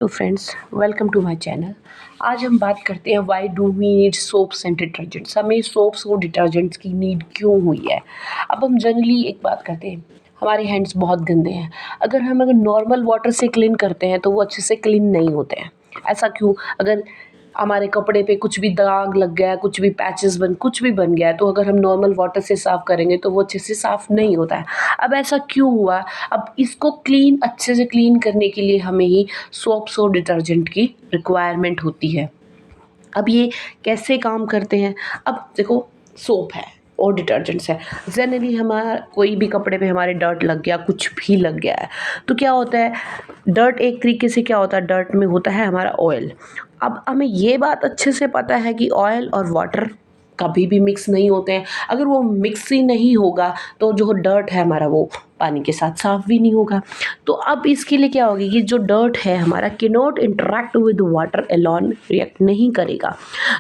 तो friends, welcome to my channel. आज हम बात करते हैं why do we need soaps and detergents. हमें सोप्स और डिटर्जेंट्स की नीड क्यों हुई है। अब हम जनरली एक बात करते हैं, हमारे हैंड्स बहुत गंदे हैं। अगर नॉर्मल वाटर से क्लीन करते हैं तो वो अच्छे से क्लीन नहीं होते हैं। ऐसा क्यों? अगर हमारे कपड़े पे कुछ भी दाग लग गया है, कुछ भी बन गया है, तो अगर हम नॉर्मल वाटर से साफ़ करेंगे तो वो अच्छे से साफ़ नहीं होता है। अब ऐसा क्यों हुआ? अब इसको अच्छे से क्लीन करने के लिए हमें ही सोप्स और डिटर्जेंट की रिक्वायरमेंट होती है। अब ये कैसे काम करते हैं? अब देखो, सोप है और डिटर्जेंट्स है। जनरली हमारा कोई भी कपड़े पे हमारे डर्ट लग गया, कुछ भी लग गया है, तो क्या होता है, डर्ट एक तरीके से क्या होता है, डर्ट में होता है हमारा ऑयल। अब हमें ये बात अच्छे से पता है कि ऑयल और वाटर कभी भी मिक्स नहीं होते हैं। अगर वो मिक्स ही नहीं होगा तो जो डर्ट है हमारा वो पानी के साथ साफ भी नहीं होगा। तो अब इसके लिए क्या होगी कि जो डर्ट है हमारा can not interact with water alone, react नहीं करेगा।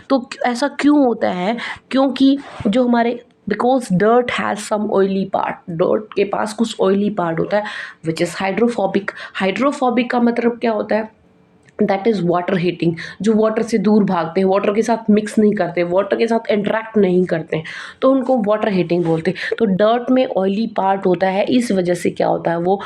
तो ऐसा क्यों होता है? क्योंकि जो हमारे because dirt has some oily part, dirt के पास कुछ ऑयली पार्ट होता है विच इज़ हाइड्रोफोबिक। हाइड्रोफोबिक का मतलब क्या होता है? That is water heating. जो वाटर से दूर भागते हैं, वाटर के साथ मिक्स नहीं करते, वाटर के साथ इंटरेक्ट नहीं करते हैं, तो उनको वाटर हीटिंग बोलते हैं। तो डर्ट में ऑयली पार्ट होता है, इस वजह से क्या होता है, वो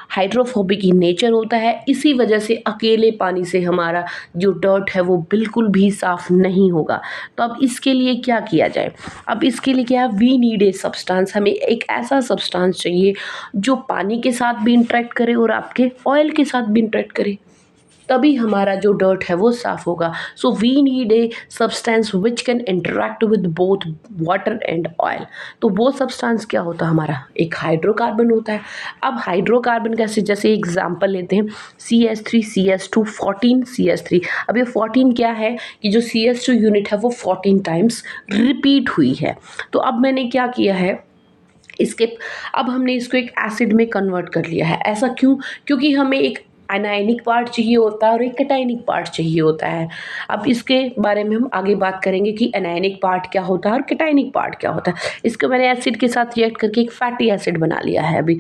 हाइड्रोफोबिक ही नेचर होता है। इसी वजह से अकेले पानी से हमारा जो डर्ट है वो बिल्कुल भी साफ़ नहीं होगा। तो अब इसके लिए क्या किया जाए? अब इसके लिए क्या है, वी नीड ए सब्सटेंस। हमें एक ऐसा सब्सटेंस चाहिए जो पानी के साथ भी इंटरेक्ट करे और आपके ऑयल के साथ भी इंटरेक्ट करे, तभी हमारा जो डर्ट है वो साफ होगा। So we need a substance which can interact with both water and oil. तो वो सब्सटेंस क्या होता है हमारा? एक हाइड्रोकार्बन होता है। अब हाइड्रोकार्बन कैसे, जैसे एग्जांपल लेते हैं CH3 CS2 14 CH3। अब ये 14 क्या है कि जो CS2 यूनिट है वो 14 टाइम्स रिपीट हुई है। तो अब मैंने क्या किया है, इसके अब हमने इसको एक एसिड में कन्वर्ट कर लिया है। ऐसा क्यों? क्योंकि हमें एक अनायनिक पार्ट चाहिए होता है और एक कैटायनिक पार्ट चाहिए होता है। अब इसके बारे में हम आगे बात करेंगे कि अनायनिक पार्ट क्या होता है और कैटायनिक पार्ट क्या होता है। इसको मैंने एसिड के साथ रिएक्ट करके एक फैटी एसिड बना लिया है अभी।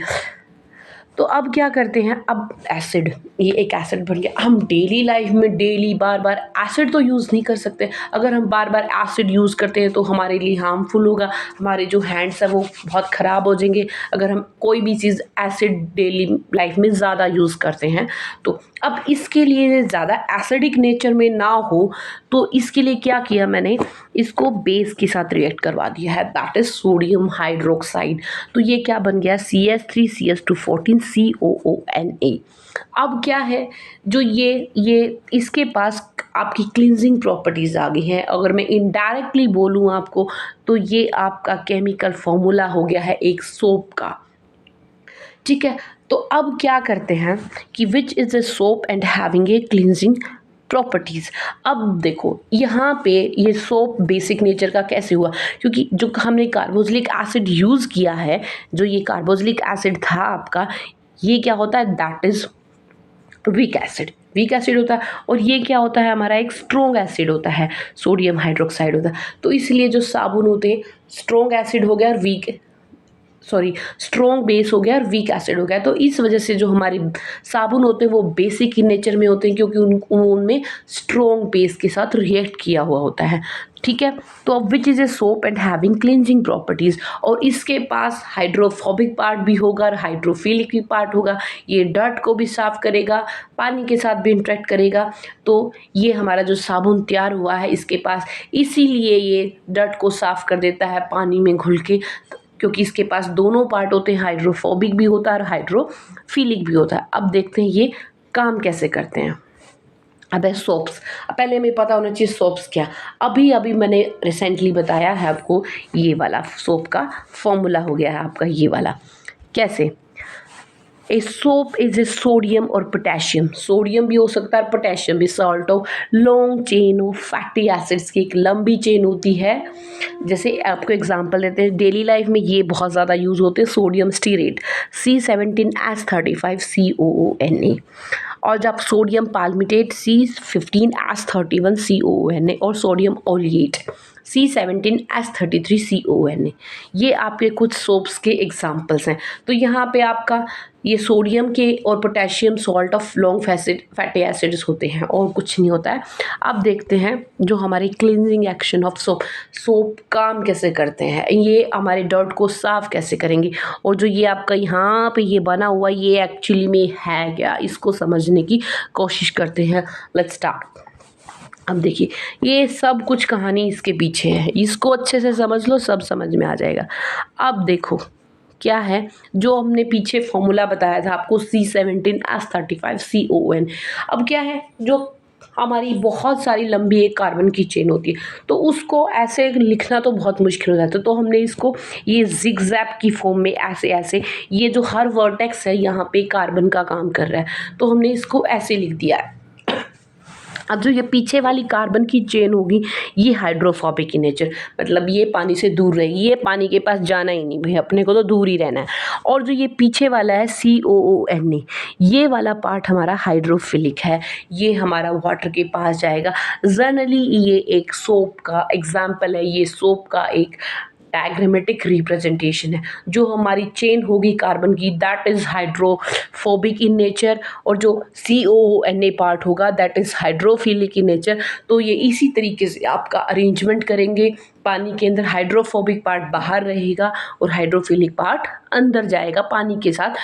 तो अब क्या करते हैं, अब एसिड, ये एक एसिड बन गया। हम डेली लाइफ में डेली बार बार एसिड तो यूज़ नहीं कर सकते। अगर हम बार बार एसिड यूज़ करते हैं तो हमारे लिए हार्मफुल होगा, हमारे जो हैंड्स हैं वो बहुत ख़राब हो जाएंगे अगर हम कोई भी चीज़ एसिड डेली लाइफ में ज़्यादा यूज़ करते हैं तो। अब इसके लिए ज़्यादा एसिडिक नेचर में ना हो तो इसके लिए क्या किया मैंने, इसको बेस के साथ रिएक्ट करवा दिया है, दैट इज़ सोडियम हाइड्रोक्साइड। तो ये क्या बन गया, CH3 CS2 14 COONA। अब क्या है, जो ये इसके पास आपकी क्लींजिंग प्रॉपर्टीज़ आ गई हैं। अगर मैं इनडायरेक्टली बोलूँ आपको तो ये आपका केमिकल फॉर्मूला हो गया है एक सोप का, ठीक है। तो अब क्या करते हैं कि which is a soap and having a cleansing properties. अब देखो यहाँ पे ये सोप बेसिक नेचर का कैसे हुआ, क्योंकि जो हमने कार्बोक्सिलिक एसिड यूज़ किया है, जो ये कार्बोक्सिलिक एसिड था आपका, ये क्या होता है, दैट इज़ वीक एसिड होता है। और ये क्या होता है, हमारा एक स्ट्रॉन्ग एसिड होता है, सोडियम हाइड्रोक्साइड होता है। तो इसलिए जो साबुन होते हैं, स्ट्रॉन्ग एसिड हो गया और स्ट्रॉन्ग बेस हो गया और वीक एसिड हो गया। तो इस वजह से जो हमारी साबुन होते हैं वो बेसिक इन नेचर में होते हैं, क्योंकि उनमें स्ट्रॉन्ग बेस के साथ रिएक्ट किया हुआ होता है, ठीक है। तो अब which is a soap and having cleansing properties, और इसके पास हाइड्रोफोबिक पार्ट भी होगा और हाइड्रोफिलिक भी पार्ट होगा। ये डर्ट को भी साफ करेगा, पानी के साथ भी इंटरेक्ट करेगा। तो ये हमारा जो साबुन तैयार हुआ है इसके पास, इसीलिए ये डर्ट को साफ कर देता है पानी में घुल के, क्योंकि इसके पास दोनों पार्ट होते हैं, हाइड्रोफोबिक भी होता है और हाइड्रोफिलिक भी होता है। अब देखते हैं ये काम कैसे करते हैं। अब है सोप्स। पहले हमें पता होना चाहिए सोप्स क्या। अभी अभी मैंने रिसेंटली बताया है आपको, ये वाला सोप का फॉर्मूला हो गया है आपका ये वाला। कैसे? A soap is a sodium और पोटेशियम, सोडियम भी हो सकता है, पोटेशियम भी, salt of long chain of fatty acids की एक लंबी चेन होती है। जैसे आपको एग्जांपल देते हैं, डेली लाइफ में ये बहुत ज़्यादा यूज़ होते हैं, सोडियम स्टीरेट C17H35 COONA, और जब सोडियम पाल्मिटेट C15H31 COONA, और सोडियम ओलिएट C17H33 COONA। ये आपके कुछ सोप्स के एग्जाम्पल्स हैं। तो यहाँ पे आपका ये सोडियम के और potassium salt of long fatty acids होते हैं और कुछ नहीं होता है। अब देखते हैं जो हमारी क्लींजिंग एक्शन ऑफ सोप काम कैसे करते हैं, ये हमारे डर्ट को साफ़ कैसे करेंगे, और जो ये आपका यहाँ पे ये बना हुआ ये एक्चुअली में है क्या, इसको समझने की कोशिश करते हैं। Let's start. अब देखिए ये सब कुछ कहानी इसके पीछे है, इसको अच्छे से समझ लो, सब समझ में आ जाएगा। अब देखो क्या है जो हमने पीछे फॉर्मूला बताया था आपको C17H35CON। अब क्या है जो हमारी बहुत सारी लंबी एक कार्बन की चेन होती है, तो उसको ऐसे लिखना तो बहुत मुश्किल हो जाता है, तो हमने इसको ये जिगजैग की फॉर्म में ऐसे ऐसे, ये जो हर वर्टेक्स है यहाँ पे कार्बन का काम कर रहा है, तो हमने इसको ऐसे लिख दिया है। अब जो ये पीछे वाली कार्बन की चेन होगी ये हाइड्रोफोबिक इन नेचर, मतलब ये पानी से दूर रहेगी, ये पानी के पास जाना ही नहीं भाई, अपने को तो दूर ही रहना है। और जो ये पीछे वाला है COONA, ये वाला पार्ट हमारा हाइड्रोफिलिक है, ये हमारा वाटर के पास जाएगा। जनरली ये एक सोप का एग्जाम्पल है, ये सोप का एक डायग्रामेटिक रिप्रेजेंटेशन है। जो हमारी चेन होगी कार्बन की that is hydrophobic in nature, और जो COONA पार्ट होगा that is hydrophilic in nature. तो ये इसी तरीके से आपका अरेंजमेंट करेंगे, पानी के अंदर हाइड्रोफोबिक पार्ट बाहर रहेगा और हाइड्रोफिलिक पार्ट अंदर जाएगा पानी के साथ।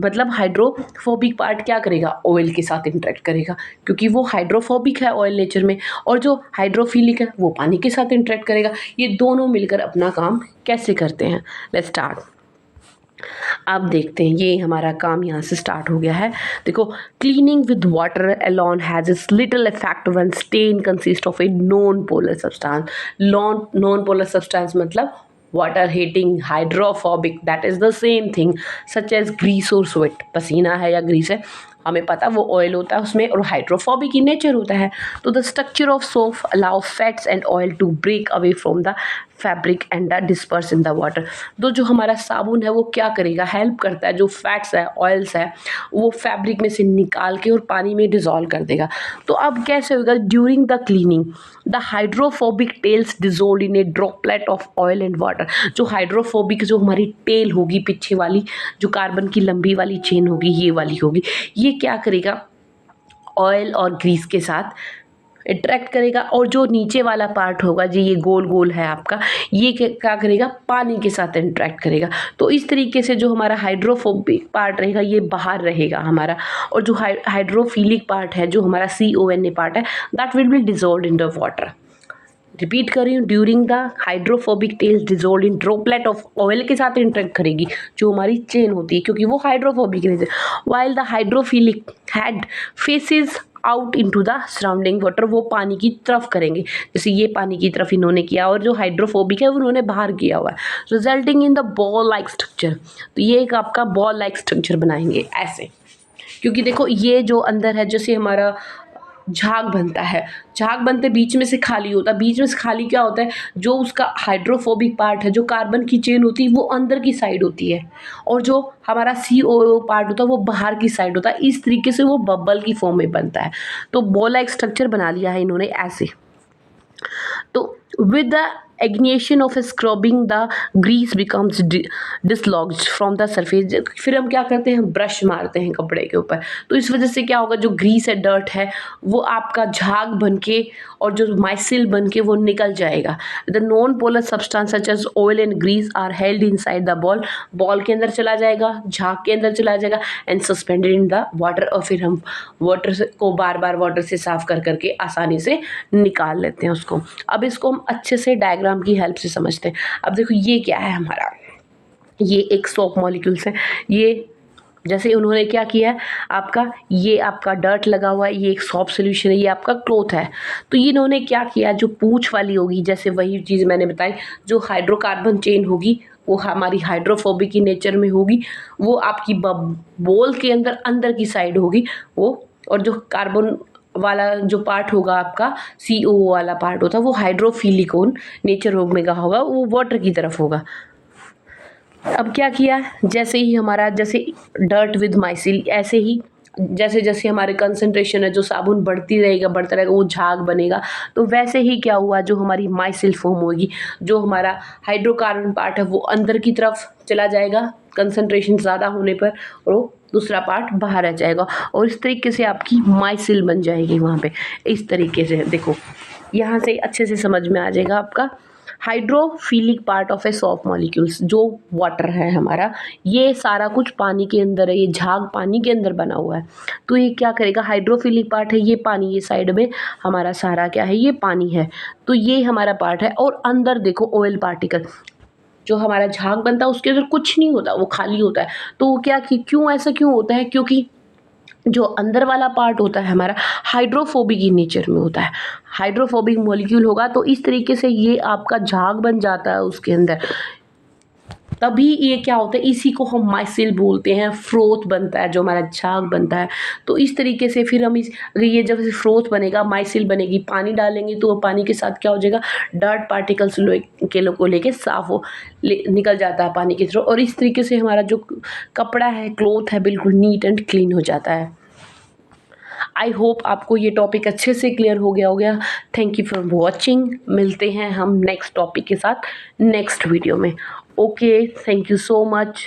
मतलब हाइड्रोफोबिक पार्ट क्या करेगा, ऑयल के साथ इंटरेक्ट करेगा, क्योंकि वो हाइड्रोफोबिक है ऑयल नेचर में, और जो हाइड्रोफिलिक है वो पानी के साथ इंटरेक्ट करेगा। ये दोनों मिलकर अपना काम कैसे करते हैं, लेट्स स्टार्ट। अब देखते हैं ये हमारा काम यहाँ से स्टार्ट हो गया है। देखो, cleaning with water alone has its little effect when stain consist of a non polar substance. Non polar substance मतलब water heating, hydrophobic, that is the same thing such as grease और sweat. पसीना है या Greece है हमें पता, वो oil होता है उसमें, और हाइड्रोफोबिक इन नेचर होता है। तो the structure of soap allow fats and oil to break away from the fabric and disperse in the water. तो जो हमारा साबुन है वो क्या करेगा, हेल्प करता है, जो फैट्स है ऑयल्स है वो फैब्रिक में से निकाल के और पानी में डिजोल्व कर देगा। तो अब कैसे होगा, during the cleaning the hydrophobic tails dissolve in a droplet of oil and water. जो हाइड्रोफोबिक जो हमारी टेल होगी पीछे वाली, जो कार्बन की लंबी वाली चेन होगी ये वाली होगी, ये क्या करेगा, ऑयल और ग्रीस के साथ अट्रैक्ट करेगा, और जो नीचे वाला पार्ट होगा जी ये गोल गोल है आपका, ये क्या करेगा, पानी के साथ इंटरेक्ट करेगा। तो इस तरीके से जो हमारा हाइड्रोफोबिक पार्ट रहेगा ये बाहर रहेगा हमारा, और जो हाइड्रोफिलिक पार्ट है जो हमारा CONA पार्ट है that will be dissolve in the water. Repeat कर रही हूँ, during the hydrophobic tails dissolve in droplet of oil के साथ इंटरेक्ट करेगी जो हमारी चेन होती है, क्योंकि वो हाइड्रोफोबिक है। While the hydrophilic head faces out into the surrounding water, वो पानी की तरफ करेंगे, जैसे ये पानी की तरफ इन्होंने किया, और जो हाइड्रोफोबिक है उन्होंने बाहर किया हुआ है, resulting in the ball like structure. तो ये एक आपका बॉल लाइक स्ट्रक्चर बनाएंगे ऐसे, क्योंकि देखो ये जो अंदर है जैसे हमारा झाग बनता है, झाग बनते बीच में से खाली होता है, बीच में से खाली क्या होता है, जो उसका हाइड्रोफोबिक पार्ट है जो कार्बन की चेन होती है वो अंदर की साइड होती है, और जो हमारा COO पार्ट होता है वो बाहर की साइड होता है। इस तरीके से वो बबल की फॉर्म में बनता है। तो बॉल लाइक स्ट्रक्चर बना लिया है इन्होंने ऐसे। तो with the ignition of scrubbing the grease becomes dislodged from the surface। फिर हम क्या करते हैं, ब्रश मारते हैं कपड़े के ऊपर, तो इस वजह से क्या होगा, जो ग्रीस है डर्ट है वो आपका झाग बन के और जो माइसिल बन के वो निकल जाएगा। The non polar substance such as oil and grease are held inside the ball, ball के अंदर चला जाएगा, झाग के अंदर चला जाएगा, and suspended in the water. और फिर हम वाटर को बार बार वाटर से साफ कर करके आसानी से निकाल लेते हैं उसको। अब इसको हम अच्छे से डायग्राम की हेल्प से समझते हैं। अब देखो ये क्या है हमारा, ये एक सोप मॉलिक्यूल्स है, ये जैसे उन्होंने क्या किया है आपका, ये आपका डर्ट लगा हुआ है, ये एक सॉप सोल्यूशन है, ये आपका क्लोथ है। तो ये इन्होंने क्या किया, जो पूंछ वाली होगी जैसे वही चीज़ मैंने बताई, जो हाइड्रोकार्बन चेन होगी वो हमारी हाइड्रोफोबिक की नेचर में होगी, वो आपकी बोल के अंदर की साइड होगी वो, और जो कार्बन वाला जो पार्ट होगा आपका COO वाला पार्ट होता है वो हाइड्रोफिलिक नेचर में होगा, वो वाटर की तरफ होगा। अब क्या किया, जैसे ही हमारा जैसे डर्ट विद माइसिल, ऐसे ही जैसे जैसे हमारे कंसंट्रेशन है जो साबुन बढ़ता रहेगा वो झाग बनेगा। तो वैसे ही क्या हुआ, जो हमारी माइसिल फॉर्म होगी, जो हमारा हाइड्रोकार्बन पार्ट है वो अंदर की तरफ चला जाएगा कंसंट्रेशन ज़्यादा होने पर, और वो दूसरा पार्ट बाहर आ जाएगा और इस तरीके से आपकी माइसिल बन जाएगी वहाँ पे। इस तरीके से देखो, यहाँ से अच्छे से समझ में आ जाएगा आपका। Hydrophilic part of A soft molecules, जो वाटर है हमारा, ये सारा कुछ पानी के अंदर है, ये झाग पानी के अंदर बना हुआ है। तो ये क्या करेगा, हाइड्रोफिलिक पार्ट है ये पानी, ये साइड में हमारा सारा क्या है, ये पानी है। तो ये हमारा पार्ट है और अंदर देखो ऑयल पार्टिकल, जो हमारा झाग बनता है उसके अंदर कुछ नहीं होता, वो खाली होता है। तो वो क्या, कि क्यों ऐसा क्यों होता है, क्योंकि जो अंदर वाला पार्ट होता है हमारा हाइड्रोफोबिक इन नेचर में होता है। हाइड्रोफोबिक मॉलिक्यूल होगा तो इस तरीके से ये आपका झाग बन जाता है उसके अंदर। तभी ये क्या होता है, इसी को हम माइसिल बोलते हैं, फ्रोथ बनता है जो हमारा झाग बनता है। तो इस तरीके से फिर हम अगर ये जब से फ्रोथ बनेगा, माइसिल बनेगी, पानी डालेंगे तो वो पानी के साथ क्या हो जाएगा, डर्ट पार्टिकल्स को लेके साफ निकल जाता है पानी के थ्रू, और इस तरीके से हमारा जो कपड़ा है, क्लोथ है, बिल्कुल नीट एंड क्लीन हो जाता है। आई होप आपको ये टॉपिक अच्छे से क्लियर हो गया। Thank you for watching. मिलते हैं हम नेक्स्ट टॉपिक के साथ नेक्स्ट वीडियो में। Okay, thank you so much.